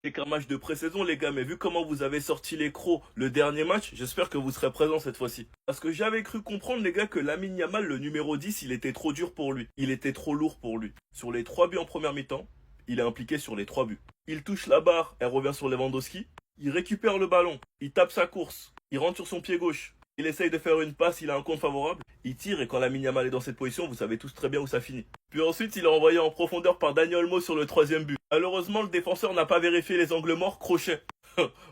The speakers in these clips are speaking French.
C'est qu'un match de pré-saison, les gars, mais vu comment vous avez sorti les crocs le dernier match, j'espère que vous serez présents cette fois-ci. Parce que j'avais cru comprendre, les gars, que Lamine Yamal, le numéro 10, il était trop dur pour lui. Il était trop lourd pour lui. Sur les 3 buts en première mi-temps, il est impliqué sur les 3 buts. Il touche la barre, elle revient sur Lewandowski. Il récupère le ballon, il tape sa course, il rentre sur son pied gauche. Il essaye de faire une passe, il a un compte favorable. Il tire et quand Lamine Yamal est dans cette position, vous savez tous très bien où ça finit. Puis ensuite, il est envoyé en profondeur par Dani Olmo sur le 3e but. Malheureusement, le défenseur n'a pas vérifié les angles morts, crochet.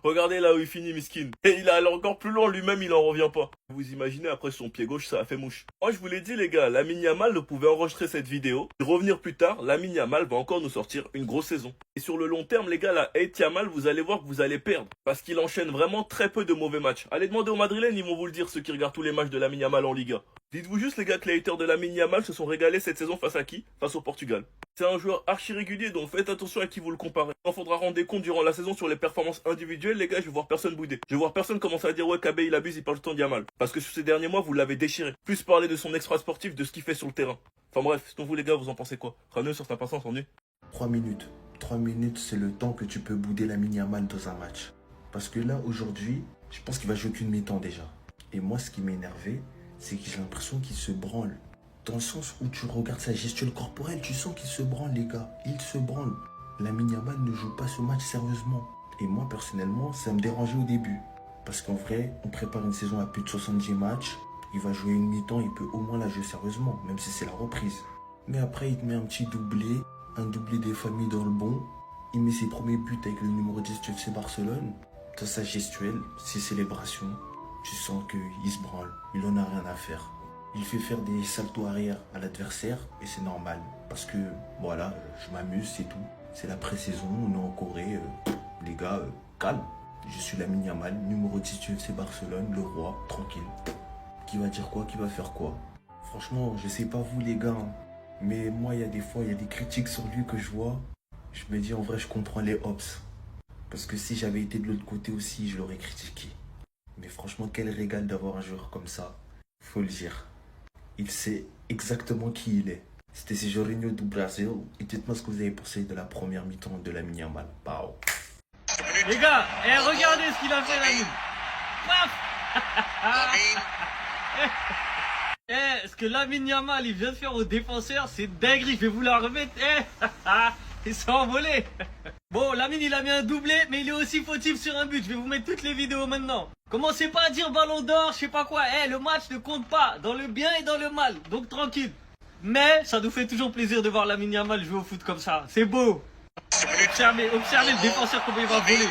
Regardez là où il finit, miskin. Et il a allé encore plus loin, lui-même, il en revient pas. Vous imaginez, après son pied gauche, ça a fait mouche. Moi, je vous l'ai dit, les gars, Lamine Yamal ne pouvait enregistrer cette vidéo. Et revenir plus tard, Lamine Yamal va encore nous sortir une grosse saison. Et sur le long terme, les gars, la hate Yamal, vous allez voir que vous allez perdre. Parce qu'il enchaîne vraiment très peu de mauvais matchs. Allez demander aux Madrilènes, ils vont vous le dire, ceux qui regardent tous les matchs de Lamine Yamal en Liga. Dites-vous juste, les gars, que les haters de Lamine Yamal se sont régalés cette saison face à qui? Face au Portugal. C'est un joueur archi régulier, donc faites attention à qui vous le comparez. Il faudra rendre des comptes durant la saison sur les performances individuelles, les gars, je vais voir personne bouder. Je vais voir personne commencer à dire ouais, KB il abuse, il parle tout le temps de Yamal. Parce que sur ces derniers mois, vous l'avez déchiré. Plus parler de son extra sportif, de ce qu'il fait sur le terrain. Enfin bref, sinon vous les gars, vous en pensez quoi? Raneux sur sa patience, on est 3 minutes. 3 minutes, c'est le temps que tu peux bouder Lamine Yamal dans un match. Parce que là, aujourd'hui, je pense qu'il va jouer qu'une mi-temps déjà. Et moi, ce qui m'a énervé, c'est que j'ai l'impression qu'il se branle. Dans le sens où tu regardes sa gestuelle corporelle, tu sens qu'il se branle, les gars. Il se branle. Lamine Yamal ne joue pas ce match sérieusement. Et moi, personnellement, ça me dérangeait au début. Parce qu'en vrai, on prépare une saison à plus de 70 matchs. Il va jouer une mi-temps, il peut au moins la jouer sérieusement, même si c'est la reprise. Mais après, il te met un petit doublé, un doublé des familles dans le bon. Il met ses premiers buts avec le numéro 10 du FC Barcelone. Dans sa gestuelle, ses célébrations, tu sens qu'il se branle. Il en a rien à faire. Il fait faire des saltos arrière à l'adversaire et c'est normal. Parce que, voilà, je m'amuse, c'est tout. C'est la pré-saison, on est en Corée. Les gars, calme. Je suis Lamine Yamal, numéro 10 du FC Barcelone, le roi, tranquille. Qui va dire quoi, qui va faire quoi? Franchement, je sais pas vous les gars, hein, mais moi, il y a des fois, il y a des critiques sur lui que je vois. Je me dis, en vrai, je comprends les hops. Parce que si j'avais été de l'autre côté aussi, je l'aurais critiqué. Mais franchement, quel régal d'avoir un joueur comme ça. Faut le dire. Il sait exactement qui il est. C'était Jorginho du Brasil. Et dites-moi ce que vous avez pensé de la première mi-temps de Lamine Yamal. Pao. Les gars, regardez ce qu'il a fait, Lamine. Paf. Ce que Lamine Yamal il vient de faire aux défenseurs, c'est dinguerie. Je vais vous la remettre. Il s'est envolé. Bon, Lamine il a mis un doublé, mais il est aussi fautif sur un but. Je vais vous mettre toutes les vidéos maintenant. Commencez pas à dire ballon d'or, je sais pas quoi. Le match ne compte pas, dans le bien et dans le mal. Donc tranquille. Mais ça nous fait toujours plaisir de voir Lamine Yamal jouer au foot comme ça. C'est beau. Observez le défenseur comment il va voler.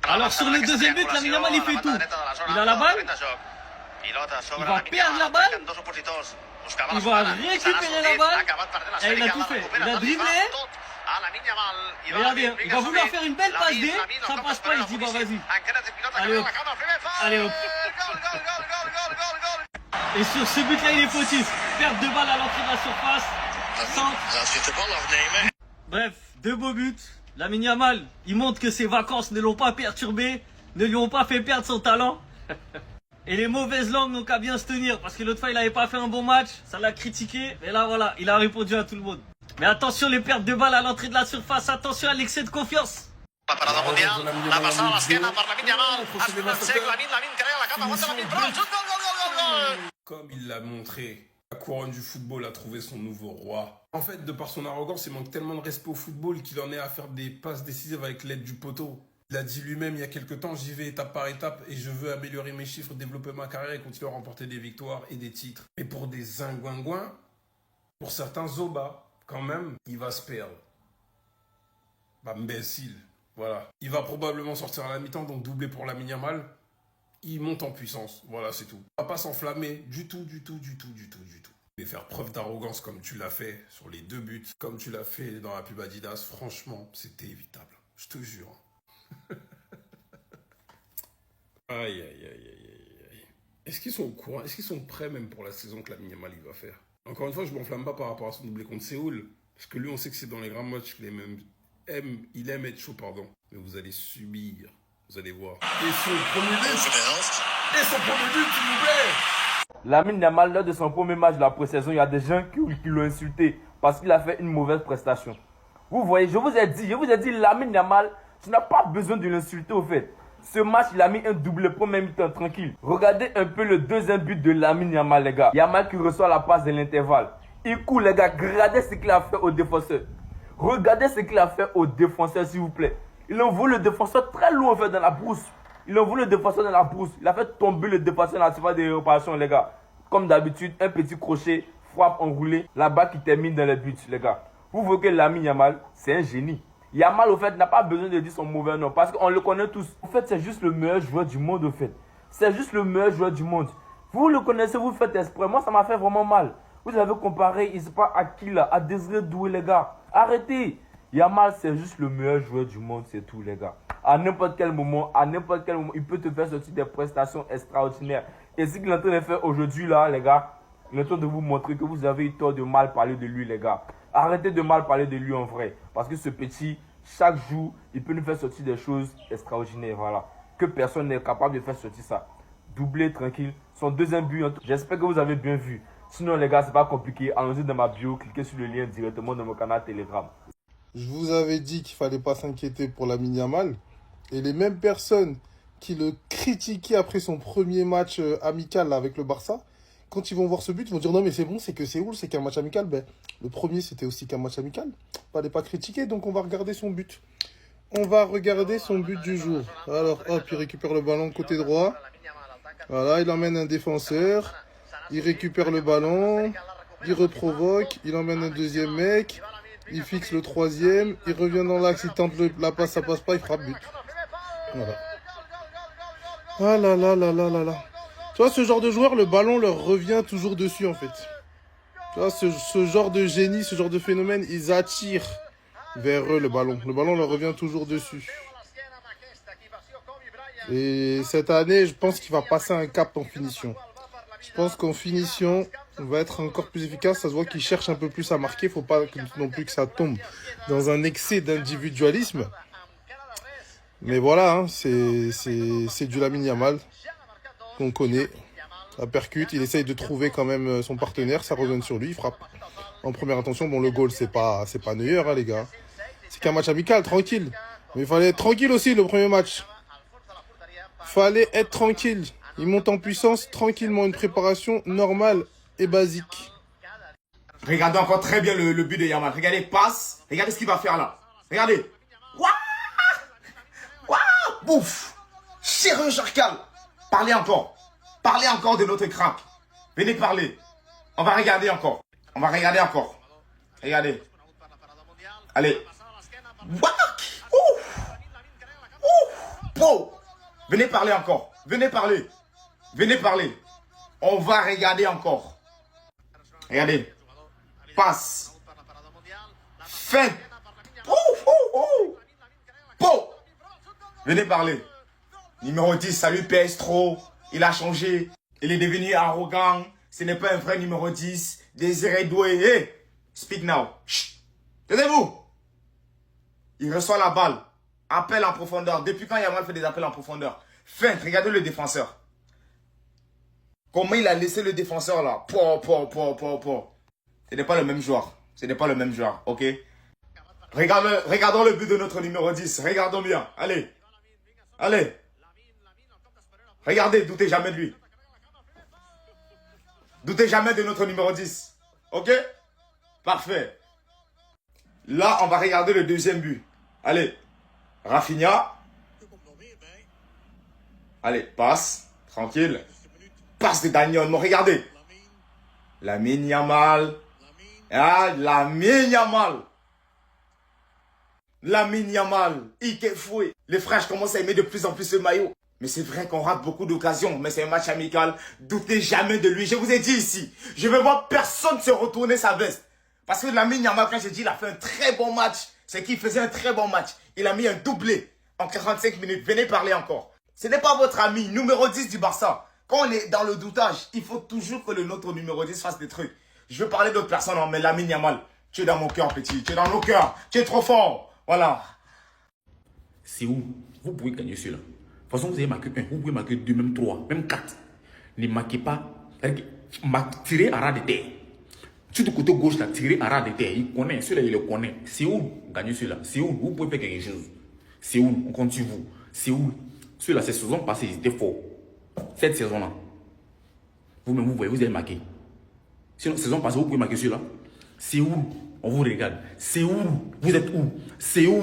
Alors sur le deuxième but, Lamine Yamal il fait tout. Il a la balle. Il va perdre la balle. Il va récupérer la balle. Et il a tout fait. Il a dribblé. Regardez, il va vouloir faire une belle passe D. Ça passe pas, il se dit bah vas-y. Allez hop. Allez hop. Et sur ce but là il est fautif. Perte de balle à l'entrée de la surface. Centre. Bref, 2 beaux buts. Lamine Yamal, il montre que ses vacances ne l'ont pas perturbé, ne lui ont pas fait perdre son talent. Et les mauvaises langues n'ont qu'à bien se tenir, parce que l'autre fois il avait pas fait un bon match, ça l'a critiqué, mais là voilà, il a répondu à tout le monde. Mais attention les pertes de balles à l'entrée de la surface, attention à l'excès de confiance. La parada mundial, la passada a l'esquena per Lamine Yamal, es un sec, Lamine crea la capa, aguanta Lamine, però el xut, gol! Comme il l'a montré, la couronne du football a trouvé son nouveau roi. En fait, de par son arrogance, il manque tellement de respect au football qu'il en est à faire des passes décisives avec l'aide du poteau. Il a dit lui-même il y a quelques temps, j'y vais étape par étape et je veux améliorer mes chiffres, développer ma carrière et continuer à remporter des victoires et des titres. Mais pour des zingouingouins, pour certains Zoba, quand même, il va se perdre. Bah, imbécile, voilà. Il va probablement sortir à la mi-temps, donc doubler pour Lamine Yamal. Il monte en puissance, voilà, c'est tout. Il va pas s'enflammer du tout. Et faire preuve d'arrogance comme tu l'as fait sur les 2 buts, comme tu l'as fait dans la pub Adidas, franchement, c'était évitable. Je te jure. Aïe. Est-ce qu'ils sont au courant? Est-ce qu'ils sont prêts même pour la saison que Lamine Yamal il va faire? Encore une fois, je m'enflamme pas par rapport à son doublé contre Séoul. Parce que lui, on sait que c'est dans les grands matchs qu'il il aime être chaud, pardon. Mais vous allez subir. Vous allez voir. Et son premier but, s'il vous plaît. Lamine Yamal, lors de son premier match de la pré-saison, il y a des gens qui l'ont insulté parce qu'il a fait une mauvaise prestation. Vous voyez, je vous ai dit, Lamine Yamal, tu n'as pas besoin de l'insulter au fait. Ce match, il a mis un double premier mi-temps tranquille. Regardez un peu le deuxième but de Lamine Yamal, les gars. Yamal qui reçoit la passe de l'intervalle. Il court, les gars. Regardez ce qu'il a fait au défenseur. Regardez ce qu'il a fait au défenseur, s'il vous plaît. Il envoie le défenseur très loin, en fait, dans la brousse. Il a fait tomber le défenseur dans la surface de réparation, les gars. Comme d'habitude, un petit crochet, frappe enroulée. La balle qui termine dans le but, les gars. Vous voyez que Lamine Yamal, c'est un génie. Yamal, au fait, n'a pas besoin de dire son mauvais nom parce qu'on le connaît tous. En fait, c'est juste le meilleur joueur du monde, au fait. C'est juste le meilleur joueur du monde. Vous le connaissez, vous faites exprès. Moi, ça m'a fait vraiment mal. Vous avez comparé, il ne pas à qui là, à Désiré Doué, les gars. Arrêtez. Yamal, c'est juste le meilleur joueur du monde, c'est tout, les gars. À n'importe quel moment, il peut te faire sortir des prestations extraordinaires. Et ce qu'il est en train de faire aujourd'hui, là, les gars, il est en train de vous montrer que vous avez eu tort de mal parler de lui, les gars. Arrêtez de mal parler de lui en vrai. Parce que ce petit, chaque jour, il peut nous faire sortir des choses extraordinaires. Voilà. Que personne n'est capable de faire sortir ça. Doublé, tranquille. Son deuxième but, j'espère que vous avez bien vu. Sinon, les gars, c'est pas compliqué. Allons-y dans ma bio, cliquez sur le lien directement dans mon canal Telegram. Je vous avais dit qu'il fallait pas s'inquiéter pour Lamine Yamal. Et les mêmes personnes qui le critiquaient après son premier match amical là, avec le Barça, quand ils vont voir ce but, ils vont dire non mais c'est bon, c'est que Séoul, c'est qu'un match amical. Ben, le premier, c'était aussi qu'un match amical. Fallait pas critiquer, donc on va regarder son but. On va regarder son but du jour. Alors, hop, il récupère le ballon côté droit. Voilà, il emmène un défenseur. Il récupère le ballon. Il reprovoque. Il emmène un deuxième mec. Il fixe le troisième. Il revient dans l'axe. Il tente la passe, ça passe pas. Il frappe but. Voilà. Ah là là là là là là. Tu vois, ce genre de joueur, le ballon leur revient toujours dessus, en fait. Tu vois, ce genre de génie, ce genre de phénomène, ils attirent vers eux le ballon. Le ballon leur revient toujours dessus. Et cette année, je pense qu'il va passer un cap en finition. Je pense qu'en finition, on va être encore plus efficace. Ça se voit qu'il cherche un peu plus à marquer. Il ne faut pas non plus que ça tombe dans un excès d'individualisme. Mais voilà, hein, c'est du Lamine Yamal qu'on connaît. Ça percute, il essaye de trouver quand même son partenaire, ça revient sur lui, il frappe. En première intention, bon, le goal, c'est pas Neuer, hein, les gars. C'est qu'un match amical, tranquille. Mais il fallait être tranquille aussi, le premier match. Fallait être tranquille. Il monte en puissance tranquillement, une préparation normale et basique. Regardez encore très bien le but de Yamal. Regardez, passe. Regardez ce qu'il va faire là. Regardez. Waouh! Waouh! Bouf! Chirurgical. Parlez encore. Parlez encore de notre crack. Venez parler. On va regarder encore. On va regarder encore. Regardez. Allez. Waouh! Ouf! Ouf! Bro! Venez parler encore. Venez parler. Venez parler. On va regarder encore. Regardez. Passe. Fin. Po. Venez parler. Numéro 10, ça lui pèse trop. Il a changé. Il est devenu arrogant. Ce n'est pas un vrai numéro 10. Désiré Doué. Hey, speak now. Chut. Taisez-vous. Il reçoit la balle. Appel en profondeur. Depuis quand Yamal fait des appels en profondeur? Feinte. Regardez le défenseur. Comment il a laissé le défenseur là? Ce n'est pas le même joueur. Ce n'est pas le même joueur. Ok? Regardons le but de notre numéro 10. Regardons bien. Allez. Allez. Regardez, doutez jamais de lui. Doutez jamais de notre numéro 10. Ok? Parfait. Là, on va regarder le deuxième but. Allez. Rafinha. Allez, passe. Tranquille. Passe de Daniel. Mais regardez. Lamine Yamal. Ah, Lamine Yamal. Lamine Yamal. Ike Foué. Les frères, je commence à aimer de plus en plus ce maillot. Mais c'est vrai qu'on rate beaucoup d'occasions. Mais c'est un match amical. Doutez jamais de lui. Je vous ai dit ici. Je ne veux voir personne se retourner sa veste. Parce que Lamine Yamal, quand j'ai dit, il a fait un très bon match. C'est qu'il faisait un très bon match. Il a mis un doublé en 45 minutes. Venez parler encore. Ce n'est pas votre ami, numéro 10 du Barça. Quand on est dans le doutage, il faut toujours que notre numéro 10 fasse des trucs. Je veux parler d'autres personnes, mais Lamine Yamal, tu es dans mon cœur, petit. Tu es dans nos cœurs. Tu es trop fort. Voilà. C'est où? Vous pouvez gagner celui-là. De toute façon, vous avez marqué 1, vous pouvez marquer 2, même 3, même 4. Ne marquez pas m'a tiré à ras de terre. Sur du côté gauche, là, tiré à ras de terre. Il connaît, celui-là, il le connaît. C'est où gagner celui-là? C'est où vous pouvez faire quelque chose? C'est où on compte sur vous? C'est où? Celui-là, cette saison passée, ils étaient forts. Cette saison-là, vous-même, vous voyez, vous avez marqué. Sinon, saison passée, vous pouvez marquer celui-là. C'est où? On vous regarde. C'est où? Vous êtes où? C'est où?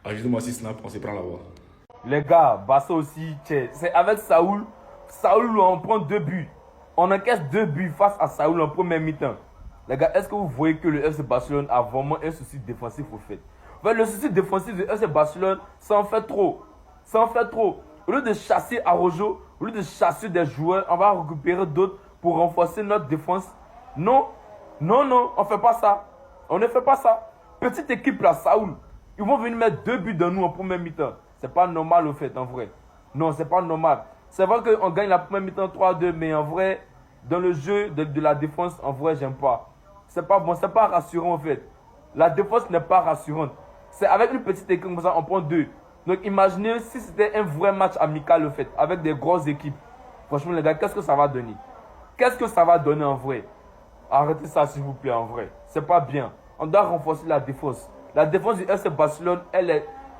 Ajoutez-moi si snap, on se prend là-bas. Les gars, Barça aussi, c'est avec Saoul. Saoul, on prend 2 buts. On encaisse 2 buts face à Saoul en première mi-temps. Les gars, est-ce que vous voyez que le FC Barcelone a vraiment un souci défensif au fait? Le souci défensif du FC Barcelone, ça en fait trop. Ça en fait trop. Au lieu de chasser Araujo, au lieu de chasser des joueurs, on va récupérer d'autres pour renforcer notre défense. Non, non, non, on ne fait pas ça. On ne fait pas ça. Petite équipe là, Saoul, ils vont venir mettre 2 buts dans nous en première mi-temps. C'est pas normal au fait, en vrai. Non, c'est pas normal. C'est vrai qu'on gagne la première mi-temps 3-2, mais en vrai, dans le jeu de la défense, en vrai, j'aime pas. C'est pas bon, c'est pas rassurant en fait. La défense n'est pas rassurante. C'est avec une petite équipe comme ça, on prend 2. Donc imaginez si c'était un vrai match amical au fait, avec des grosses équipes. Franchement les gars, qu'est-ce que ça va donner? Qu'est-ce que ça va donner en vrai? Arrêtez ça s'il vous plaît en vrai. C'est pas bien. On doit renforcer la défense. La défense du FC Barcelone,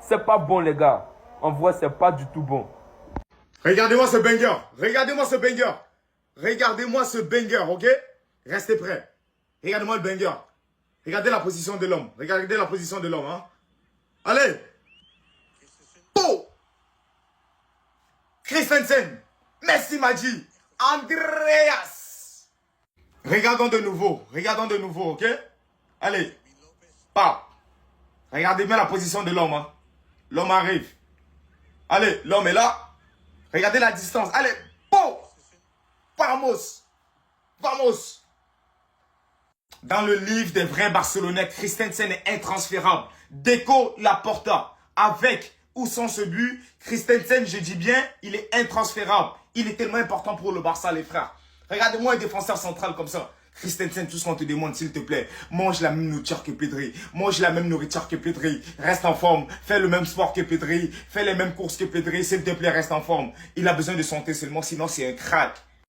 c'est pas bon les gars. En vrai, c'est pas du tout bon. Regardez-moi ce banger. Regardez-moi ce banger. Regardez-moi ce banger, ok? Restez prêts. Regardez-moi le banger. Regardez la position de l'homme. Regardez la position de l'homme, hein. Allez. Oh. Christensen. Messi Madji. Andreas. Regardons de nouveau, ok? Allez. Pas. Regardez bien la position de l'homme, hein. L'homme arrive. Allez, l'homme est là. Regardez la distance. Allez. Bon. Vamos. Vamos. Dans le livre des vrais Barcelonais, Christensen est intransférable. Deco Laporta. Avec ou sans ce but, Christensen, je dis bien, il est intransférable. Il est tellement important pour le Barça, les frères. Regardez-moi un défenseur central comme ça. Christensen, tout ce qu'on te demande, s'il te plaît, mange la même nourriture que Pedri. Mange la même nourriture que Pedri. Reste en forme. Fais le même sport que Pedri. Fais les mêmes courses que Pedri. S'il te plaît, reste en forme. Il a besoin de santé seulement, sinon c'est un crack.